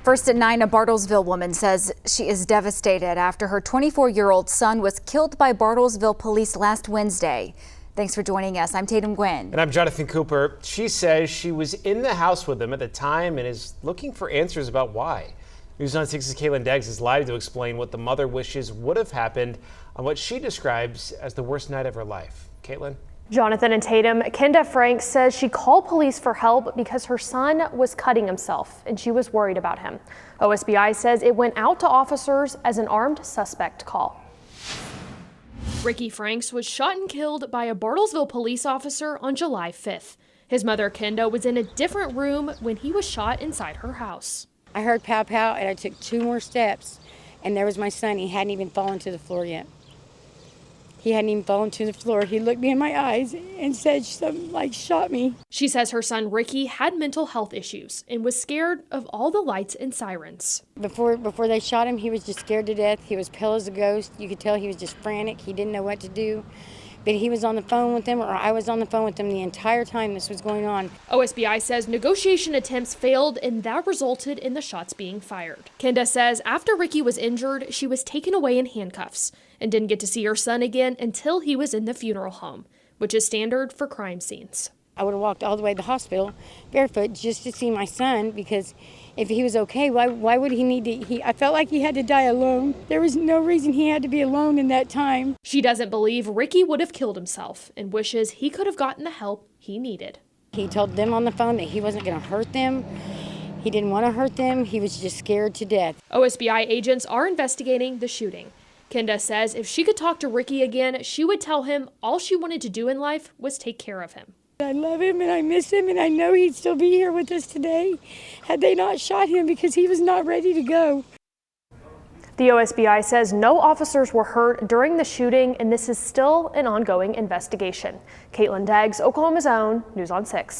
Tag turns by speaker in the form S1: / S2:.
S1: First at 9, a Bartlesville woman says she is devastated after her 24-year-old son was killed by Bartlesville Police last Wednesday. Thanks for joining us. I'm Tatum Gwynn.
S2: And I'm Jonathan Cooper. She says she was in the house with him at the time and is looking for answers about why. News on 6's Caitlin Deggs is live to explain what the mother wishes would have happened on what she describes as the worst night of her life. Caitlin?
S3: Jonathan and Tatum, Kenda Franks says she called police for help because her son was cutting himself and she was worried about him. OSBI says it went out to officers as an armed suspect call. Ricky Franks was shot and killed by a Bartlesville police officer on July 5th. His mother, Kenda, was in a different room when he was shot inside her house.
S4: I heard pow pow and I took 2 more steps and there was my son. He hadn't even fallen to the floor yet. He hadn't even fallen to the floor. He looked me in my eyes and said something like, shot me.
S3: She says her son Ricky had mental health issues and was scared of all the lights and sirens.
S4: Before they shot him, he was just scared to death. He was pale as a ghost. You could tell he was just frantic. He didn't know what to do. But he was on the phone with them, or I was on the phone with them the entire time this was going on.
S3: OSBI says negotiation attempts failed and that resulted in the shots being fired. Kenda says after Ricky was injured, she was taken away in handcuffs and didn't get to see her son again until he was in the funeral home, which is standard for crime scenes.
S4: I would have walked all the way to the hospital barefoot just to see my son, because if he was okay, why would he need to? I felt like he had to die alone. There was no reason he had to be alone in that time.
S3: She doesn't believe Ricky would have killed himself and wishes he could have gotten the help he needed.
S4: He told them on the phone that he wasn't going to hurt them. He didn't want to hurt them. He was just scared to death.
S3: OSBI agents are investigating the shooting. Kenda says if she could talk to Ricky again, she would tell him all she wanted to do in life was take care of him.
S4: I love him and I miss him and I know he'd still be here with us today had they not shot him, because he was not ready to go.
S3: The OSBI says no officers were hurt during the shooting and this is still an ongoing investigation. Caitlin Deggs, Oklahoma's Own, News on 6.